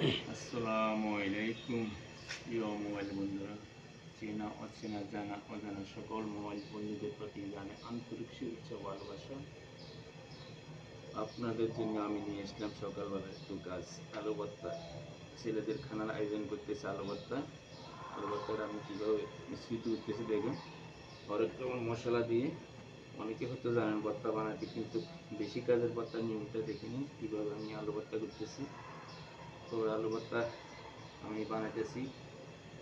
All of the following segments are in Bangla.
আসসালামু আলাইকুম প্রিয় মোবাইল বন্ধুরা, চেনা অচেনা জানা অজানা সকল মোবাইল বন্ধুদের প্রতি জানে আন্তরিক শুভেচ্ছা ভালোবাসা। আপনাদের জন্য আমি নিয়ে আসলাম সকালবেলা একটু কাজ, আলু ভর্তা। ছেলেদের খানার আয়োজন করতেছে আলু ভর্তা। আলু ভর্তাটা আমি কীভাবে মিশ্রিত করতেছি দেখুন। হরেক রকম মশলা দিয়ে, অনেকে হয়তো জানেন ভর্তা বানাতে, কিন্তু বেশি কাজের ভর্তা নিয়মিত দেখিনি কীভাবে আমি আলু ভর্তা করতেছি। তো আলু ভর্তা আমি বানাইতেছি,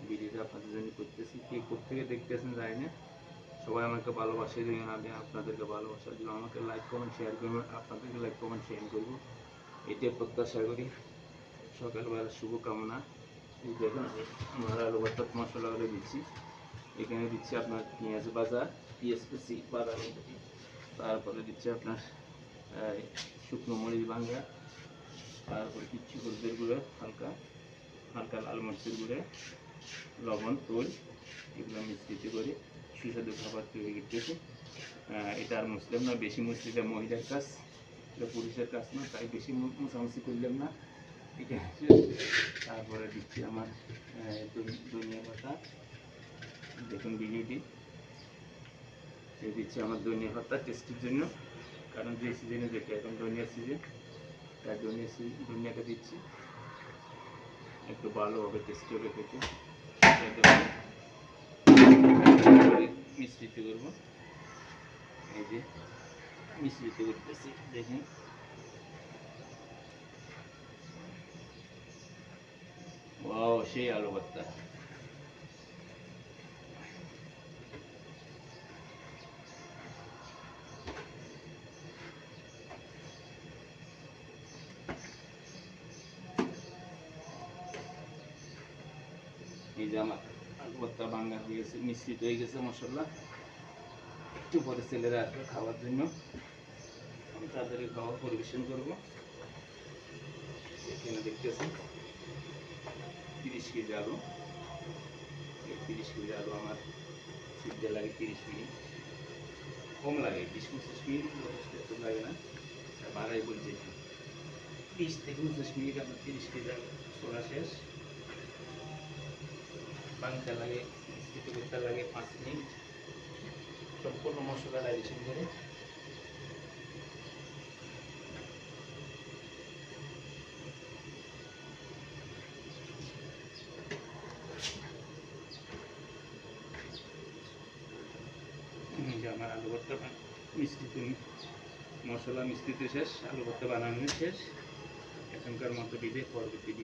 ভিডিওটা আপনাদের জন্য করতেছি। কে কোথেকে দেখতেছেন জানি না, সবাই আমাকে ভালোবাসে দেখেন, আমি আপনাদেরকে ভালোবাসার জন্য আমাকে লাইক কমেন্ট শেয়ার করবেন, আপনাদেরকে লাইক কমেন্ট শেয়ার করবো, এটাই প্রত্যাশা করি। সকালবেলা শুভকামনা। এই দেখুন আমি আমার আলু ভর্তা মশলাগুলো দিচ্ছি। এখানে দিচ্ছি আপনার পেঁয়াজ ভাজা, পেঁয়াজ কুচি বাদামি কুচি, তারপরে দিচ্ছি আপনার শুকনো মরিচ ভাঙ্গা, তারপরে কিচ্ছু হলুদের গুঁড়ো, হালকা হালকা লাল মরিচের গুঁড়ো, লবণ, তেল, এগুলো মিশ্রিত করে সুস্বাদু খাবার তৈরি করতেছি। এটা আর মুসলিম না, বেশি মুসলিটা মহিলার কাজ, এটা পুরুষের কাজ না, তাই বেশি মোছামুছি করলাম না, ঠিক আছে। তারপরে দিচ্ছি আমার ধনিয়া পাতা, দেখুন ভিডিওটি, দিচ্ছি আমার ধনিয়া পাতা টেস্টের জন্য, কারণ যে সিজনে যেটা এখন ধনিয়ার সিজন, তাই ধনিয়াটা দিচ্ছি, একটু ভালো হবে, টেস্টি হবে খেতে। মিশ্রিত করবো, এই যে মিশ্রিত করতেছি দেখেন। ওয়াও, সেই আলু ভর্তা। এই যে আমার আলু ভর্তা বাঙ্গা হয়ে গেছে, মিশ্রিত হয়ে গেছে মশলা। একটু পরে ছেলেরা আসবে খাওয়ার জন্য, আমি তাদেরকে খাওয়া পরিবেশন করবো। এখানে দেখতেছি 30 কেজি আলু, এই 30 কেজি আলু আমার সিদ্ধ লাগে 30 মিনিট, কম লাগে 20-25 মিনিট, যথেষ্ট এত লাগে না, বাড়াই বলছি 20 থেকে 25 মিনিট আপনার 30 কেজি আলু ছোড়া শেষ। বাংতে লাগে, মিশ্রিত করতে লাগে 5 মিনিট, সম্পূর্ণ মশলা ডাইজেশন করে। যে আমার আলু ভর্তা মিশ্রিত মশলা মিশ্রিত শেষ, আলু ভর্তা বানানো শেষ। এখনকার মতো বিদায়, পরবর্তী